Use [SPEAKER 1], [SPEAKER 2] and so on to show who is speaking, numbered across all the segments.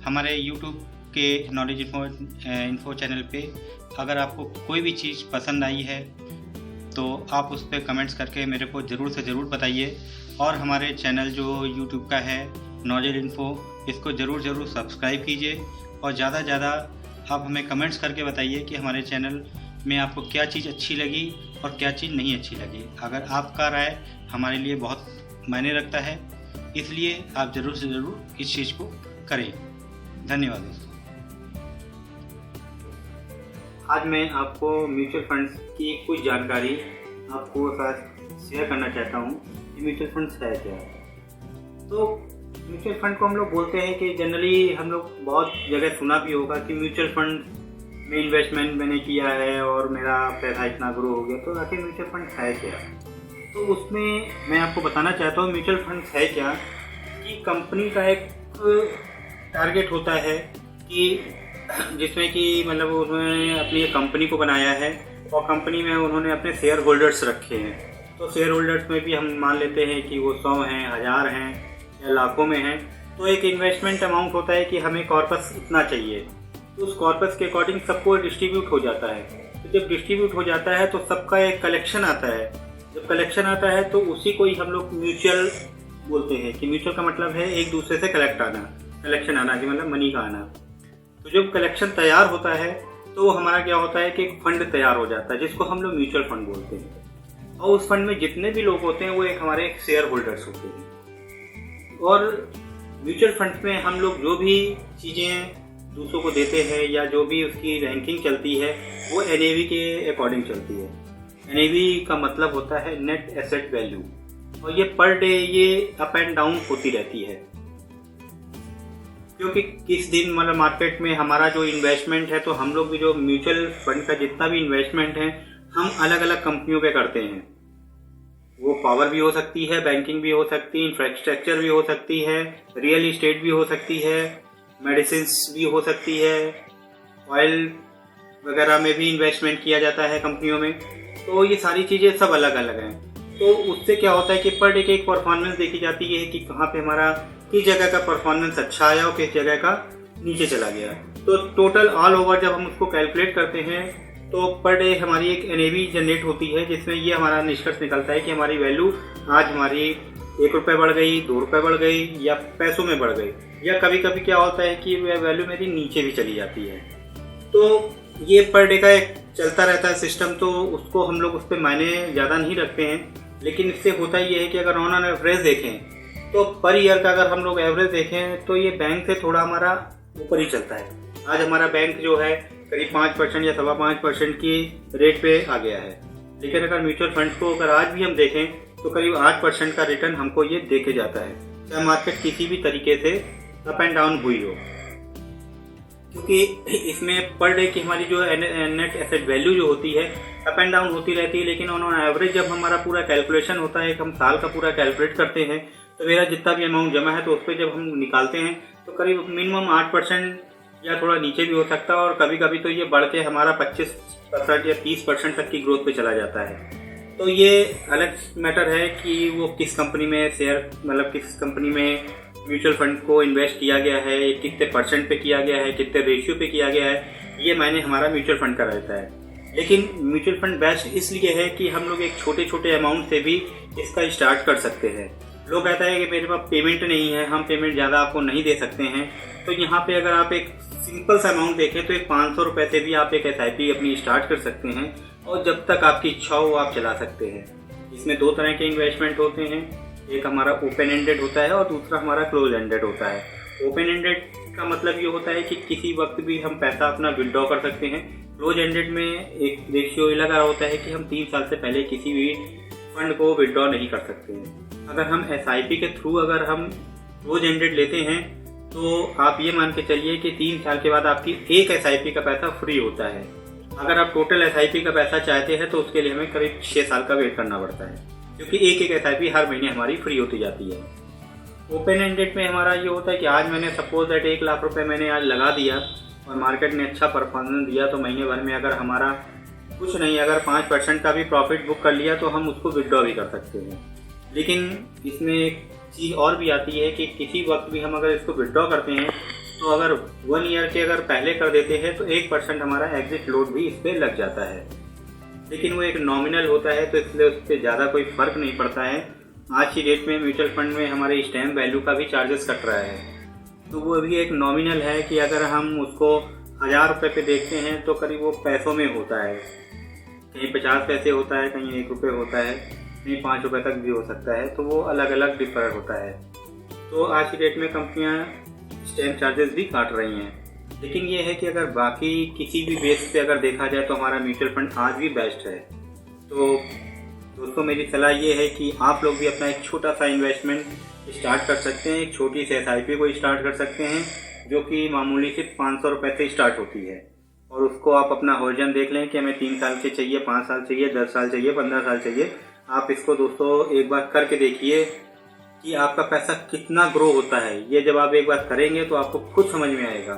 [SPEAKER 1] हमारे यूट्यूब के knowledge info channel पे अगर आपको कोई भी चीज़ पसंद आई है तो आप उस पर कमेंट्स करके मेरे को ज़रूर से ज़रूर बताइए। और हमारे चैनल जो यूट्यूब का है नॉलेज इन्फो, इसको ज़रूर सब्सक्राइब कीजिए और ज़्यादा से ज़्यादा आप हमें कमेंट्स करके बताइए कि हमारे चैनल में आपको क्या चीज़ अच्छी लगी और क्या चीज़ नहीं अच्छी लगी। अगर आपका राय हमारे लिए बहुत मायने रखता है, इसलिए आप ज़रूर से ज़रूर इस चीज़ को करें। धन्यवाद दोस्तों। आज मैं आपको म्यूचुअल फंड्स की कुछ जानकारी आपको साथ शेयर करना चाहता हूँ कि म्यूचुअल फंड्स है क्या। तो म्यूचुअल फंड को हम लोग बोलते हैं कि जनरली हम लोग बहुत जगह सुना भी होगा कि म्यूचुअल फंड में इन्वेस्टमेंट मैंने किया है और मेरा पैसा इतना ग्रो हो गया। तो आखिर म्यूचुअल फंड है क्या? तो उसमें मैं आपको बताना चाहता हूँ म्यूचुअल फंड है क्या कि कंपनी का एक टारगेट होता है कि जिसमें कि मतलब उन्होंने अपनी एक कंपनी को बनाया है और कंपनी में उन्होंने अपने शेयर होल्डर्स रखे हैं। तो शेयर होल्डर्स में भी हम मान लेते हैं कि वो 100 हैं, 1000 हैं या लाखों में हैं। तो एक इन्वेस्टमेंट अमाउंट होता है कि हमें कॉर्पस इतना चाहिए, तो उस कॉर्पस के अकॉर्डिंग सबको डिस्ट्रीब्यूट हो जाता है। तो जब डिस्ट्रीब्यूट हो जाता है तो सबका एक कलेक्शन आता है। जब कलेक्शन आता है तो उसी को ही हम लोग म्यूचुअल बोलते हैं कि म्यूचुअल का मतलब है एक दूसरे से कलेक्शन आना कि मतलब मनी का आना। तो जब कलेक्शन तैयार होता है तो हमारा क्या होता है कि एक फंड तैयार हो जाता है जिसको हम लोग म्यूचुअल फंड बोलते हैं। और उस फंड में जितने भी लोग होते हैं वो एक हमारे शेयर होल्डर्स होते हैं। और म्यूचुअल फंड में हम लोग जो भी चीज़ें दूसरों को देते हैं या जो भी उसकी रैंकिंग चलती है वो NAV के अकॉर्डिंग चलती है। NAV का मतलब होता है नेट एसेट वैल्यू, और ये पर डे ये अप एंड डाउन होती रहती है क्योंकि किस दिन मतलब मार्केट में हमारा जो इन्वेस्टमेंट है, तो हम लोग भी जो म्यूचुअल फंड का जितना भी इन्वेस्टमेंट है हम अलग अलग कंपनियों पे करते हैं। वो पावर भी हो सकती है, बैंकिंग भी हो सकती है, इंफ्रास्ट्रक्चर भी हो सकती है, रियल इस्टेट भी हो सकती है, मेडिसिन्स भी हो सकती है, ऑयल वगैरह में भी इन्वेस्टमेंट किया जाता है कंपनियों में। तो ये सारी चीज़ें सब अलग अलग हैं। तो उससे क्या होता है कि पर डे की एक परफॉर्मेंस देखी जाती है कि कहाँ पे हमारा किस जगह का परफॉर्मेंस अच्छा आया और किस जगह का नीचे चला गया। तो टोटल ऑल ओवर जब हम उसको कैलकुलेट करते हैं तो पर डे हमारी एक NAV जनरेट होती है जिसमें ये हमारा निष्कर्ष निकलता है कि हमारी वैल्यू आज हमारी 1 रुपये बढ़ गई, 2 रुपये बढ़ गई या पैसों में बढ़ गई, या कभी कभी क्या होता है कि वैल्यू मेरी नीचे भी चली जाती है। तो ये पर डे का एक चलता रहता है सिस्टम। तो उसको हम लोग उस पर मायने ज़्यादा नहीं रखते हैं, लेकिन इससे होता ये है कि अगर ऑन एवरेज देखें तो पर ईयर का अगर हम लोग एवरेज देखें तो ये बैंक से थोड़ा हमारा ऊपर ही चलता है। आज हमारा बैंक जो है करीब 5% या 5.25% की रेट पे आ गया है, लेकिन अगर म्यूचुअल फंड को अगर आज भी हम देखें तो करीब 8% का रिटर्न हमको ये देके जाता है, चाहे मार्केट किसी भी तरीके से अप एंड डाउन हुई हो। क्योंकि इसमें पर डे की हमारी जो नेट एसेट वैल्यू जो होती है अप एंड डाउन होती रहती है, लेकिन ऑन एवरेज जब हमारा पूरा कैलकुलेशन होता है, हम साल का पूरा कैलकुलेट करते हैं, तो मेरा जितना भी अमाउंट जमा है तो उस पर जब हम निकालते हैं तो करीब मिनिमम 8% या थोड़ा नीचे भी हो सकता है, और कभी कभी तो ये बढ़ के हमारा 25% या 30% तक की ग्रोथ पे चला जाता है। तो ये अलग मैटर है कि वो किस कंपनी में शेयर मतलब किस कंपनी में म्यूचुअल फंड को इन्वेस्ट किया गया है, कितने परसेंट पे किया गया है, कितने रेशियो पे किया गया है, ये मायने हमारा म्यूचुअल फंड का रहता है। लेकिन म्यूचुअल फंड बेस्ट इसलिए है कि हम लोग एक छोटे छोटे अमाउंट से भी इसका स्टार्ट कर सकते हैं। लोग कहता है कि मेरे पास पेमेंट नहीं है, हम पेमेंट ज़्यादा आपको नहीं दे सकते हैं। तो यहाँ पे अगर आप एक सिंपल सा अमाउंट देखें तो एक 500 रुपये से भी आप एक SIP अपनी स्टार्ट कर सकते हैं, और जब तक आपकी इच्छा हो आप चला सकते हैं। इसमें 2 तरह के इन्वेस्टमेंट होते हैं, एक हमारा ओपन एंडेड होता है और दूसरा हमारा क्लोज एंडेड होता है। ओपन एंडेड का मतलब ये होता है कि किसी वक्त भी हम पैसा अपना विड्रॉ कर सकते हैं। क्लोज एंडेड में एक रेशियो लगा होता है कि हम 3 साल से पहले किसी भी फंड को विड्रॉ नहीं कर सकते हैं। अगर हम SIP के थ्रू अगर हम क्लोज एंडेड लेते हैं तो आप ये मान के चलिए कि 3 साल के बाद आपकी एक SIP का पैसा फ्री होता है। अगर आप टोटल SIP का पैसा चाहते हैं तो उसके लिए हमें करीब 6 साल का वेट करना पड़ता है, क्योंकि एक SIP हर महीने हमारी फ्री होती जाती है। ओपन एंडेड में हमारा ये होता है कि आज मैंने सपोज दैट 1 लाख रुपए मैंने आज लगा दिया और मार्केट ने अच्छा परफॉर्मेंस दिया, तो महीने भर में अगर हमारा कुछ नहीं अगर 5% का भी प्रॉफिट बुक कर लिया तो हम उसको विड्रॉ भी कर सकते हैं। लेकिन इसमें एक चीज़ और भी आती है कि किसी वक्त भी हम अगर इसको विड्रॉ करते हैं तो तो अगर 1 ईयर के अगर पहले कर देते हैं तो 1% हमारा एग्जिट लोड भी इस पर लग जाता है, लेकिन वो एक नॉमिनल होता है तो इसलिए उस पर ज़्यादा कोई फ़र्क नहीं पड़ता है। आज की डेट में म्यूचुअल फंड में हमारे स्टैम्प वैल्यू का भी चार्जेस कट रहा है, तो वो भी एक नॉमिनल है कि अगर हम उसको 1000 रुपये पे देखते हैं तो करीब वो पैसों में होता है, कहीं 50 पैसे होता है, कहीं 1 रुपये होता है, कहीं 5 रुपये तक भी हो सकता है, तो वो अलग अलग डिफर होता है। तो आज की डेट में कंपनियां स्टैम्प चार्जेस भी काट रही हैं, लेकिन ये है कि अगर बाकी किसी भी बेस पे अगर देखा जाए तो हमारा म्यूचुअल फंड आज भी बेस्ट है। तो दोस्तों मेरी सलाह ये है कि आप लोग भी अपना एक छोटा सा इन्वेस्टमेंट स्टार्ट कर सकते हैं, एक छोटी सी SIP को स्टार्ट कर सकते हैं जो कि मामूली सिर्फ 500 रुपये से स्टार्ट होती है, और उसको आप अपना होरिजन देख लें कि हमें 3 साल के चाहिए, 5 साल चाहिए, 10 साल चाहिए, 15 साल चाहिए। आप इसको दोस्तों एक बार करके देखिए कि आपका पैसा कितना ग्रो होता है। ये जब आप एक बार करेंगे तो आपको खुद समझ में आएगा।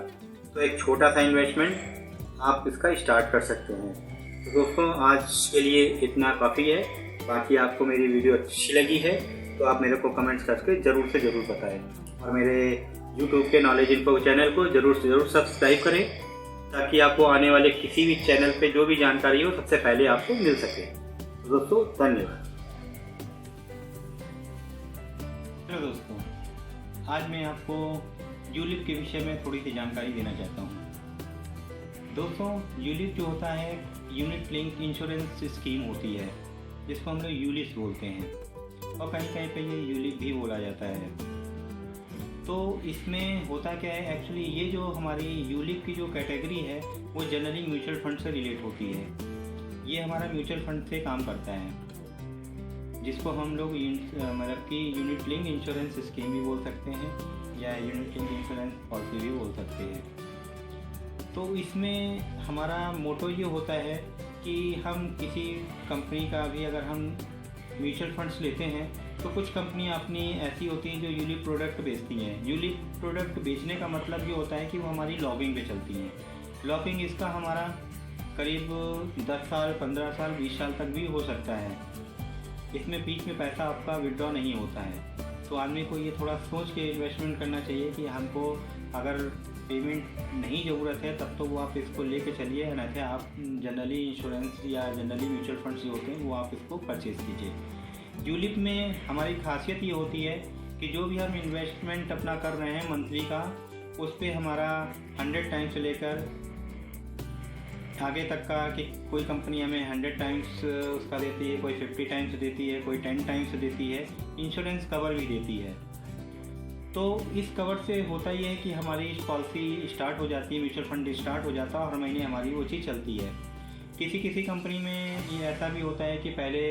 [SPEAKER 1] तो एक छोटा सा इन्वेस्टमेंट आप इसका स्टार्ट कर सकते हैं। तो दोस्तों आज के लिए इतना काफ़ी है। बाकी आपको मेरी वीडियो अच्छी लगी है तो आप मेरे को कमेंट्स करके ज़रूर से ज़रूर बताएं, और मेरे YouTube के नॉलेज इन्फो चैनल को ज़रूर से ज़रूर सब्सक्राइब करें ताकि आपको आने वाले किसी भी चैनल पे जो भी जानकारी हो सबसे पहले आपको मिल सके। तो दोस्तों धन्यवाद। हेलो दोस्तों, आज मैं आपको यूलिप के विषय में थोड़ी सी जानकारी देना चाहता हूँ। दोस्तों यूलिप जो होता है यूनिट लिंक इंश्योरेंस स्कीम होती है, जिसको हम लोग यूलिप बोलते हैं, और कहीं कहीं पे ये यूलिप भी बोला जाता है। तो इसमें होता क्या है, एक्चुअली ये जो हमारी यूलिप की जो कैटेगरी है वो जनरली म्यूचुअल फंड से रिलेट होती है। ये हमारा म्यूचुअल फंड से काम करता है, जिसको हम लोग मतलब कि यूनिट लिंक इंश्योरेंस स्कीम भी बोल सकते हैं या यूनिट लिंक इंश्योरेंस पॉलिसी भी बोल सकते हैं। तो इसमें हमारा मोटो ये होता है कि हम किसी कंपनी का भी अगर हम म्यूचुअल फंड्स लेते हैं तो कुछ कंपनियां अपनी ऐसी होती हैं जो यूलिप प्रोडक्ट बेचती हैं। यूलिप प्रोडक्ट बेचने का मतलब ये होता है कि वो हमारी लॉकिंग पे चलती हैं। लॉकिंग इसका हमारा करीब 10 साल, 15 साल, 20 साल तक भी हो सकता है। इसमें बीच में पैसा आपका विड्रॉ नहीं होता है। तो आदमी को ये थोड़ा सोच के इन्वेस्टमेंट करना चाहिए कि हमको अगर पेमेंट नहीं ज़रूरत है तब तो वो आप इसको लेके चलिए, अन्यथा आप जनरली इंश्योरेंस या जनरली म्यूचुअल फंड्स जो होते हैं वो आप इसको परचेज़ कीजिए। यूलिप में हमारी खासियत ये होती है कि जो भी हम इन्वेस्टमेंट अपना कर रहे हैं मंथली का, उस पर हमारा 100 टाइम्स से लेकर आगे तक का कि कोई कंपनी हमें 100 टाइम्स उसका देती है, कोई 50 टाइम्स देती है, कोई 10 टाइम्स देती है, इंश्योरेंस कवर भी देती है। तो इस कवर से होता ये है कि हमारी पॉलिसी स्टार्ट हो जाती है, म्यूचुअल फंड स्टार्ट हो जाता है और हर महीने हमारी वो चीज़ चलती है। किसी किसी कंपनी में ये ऐसा भी होता है कि पहले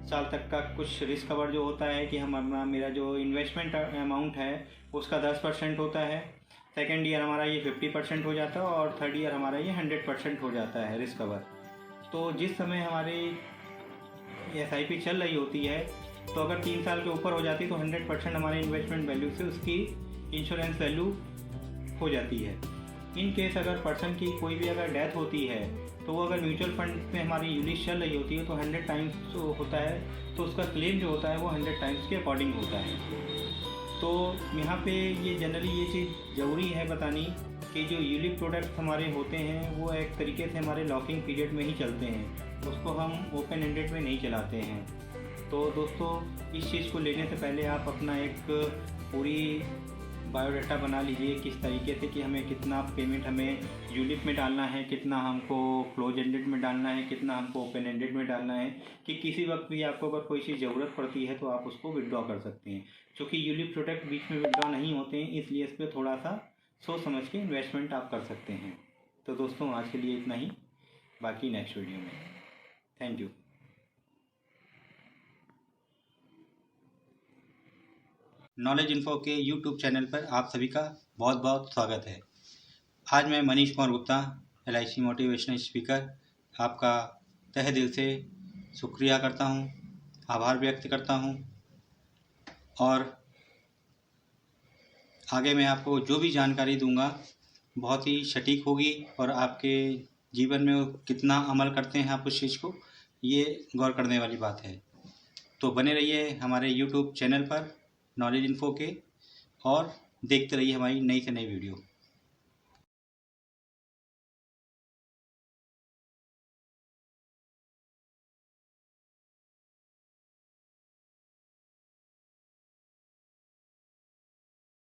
[SPEAKER 1] साल तक का कुछ रिस्क कवर जो होता है कि मेरा जो इन्वेस्टमेंट अमाउंट है उसका 10% होता है, सेकेंड ईयर हमारा ये 50% हो जाता है और थर्ड ईयर हमारा ये 100% हो जाता है रिस्क कवर। तो जिस समय हमारी SIP चल रही होती है तो अगर 3 साल के ऊपर हो जाती है तो 100% हमारे इन्वेस्टमेंट वैल्यू से उसकी इंश्योरेंस वैल्यू हो जाती है। इन केस अगर पर्सन की कोई भी अगर डेथ होती है तो वो अगर म्यूचुअल फंड में हमारी यूलिप चल रही होती है तो 100 टाइम्स होता है, तो उसका क्लेम जो होता है वो 100 टाइम्स के अकॉर्डिंग होता है। तो यहाँ पे ये जनरली ये चीज़ ज़रूरी है बतानी कि जो यूलिप प्रोडक्ट्स हमारे होते हैं वो एक तरीके से हमारे लॉकिंग पीरियड में ही चलते हैं, उसको हम ओपन एंडेड में नहीं चलाते हैं। तो दोस्तों इस चीज़ को लेने से पहले आप अपना एक पूरी बायोडाटा बना लीजिए किस तरीके से कि हमें कितना पेमेंट हमें यूलिप में डालना है, कितना हमको क्लोज एंडेड में डालना है, कितना हमको ओपन एंडेड में डालना है, कि किसी वक्त भी आपको अगर कोई चीज़ ज़रूरत पड़ती है तो आप उसको विड्रॉ कर सकते हैं। क्योंकि यूलिप प्रोडक्ट बीच में विड्रॉ नहीं होते हैं, इसलिए इस पर थोड़ा सा सोच समझ के इन्वेस्टमेंट आप कर सकते हैं। तो दोस्तों आज के लिए इतना ही, बाकी नेक्स्ट वीडियो में। Thank you. नॉलेज इन्फो के YouTube चैनल पर आप सभी का बहुत बहुत स्वागत है। आज मैं Manish Kumar Gupta, LIC motivational speaker, आपका तहे दिल से शुक्रिया करता हूं, आभार व्यक्त करता हूं। और आगे मैं आपको जो भी जानकारी दूंगा बहुत ही सटीक होगी और आपके जीवन में कितना अमल करते हैं आप उस चीज़ को, ये गौर करने वाली बात है। तो बने रहिए हमारे YouTube चैनल पर नॉलेज इन्फो के और देखते रहिए हमारी नई से नई वीडियो।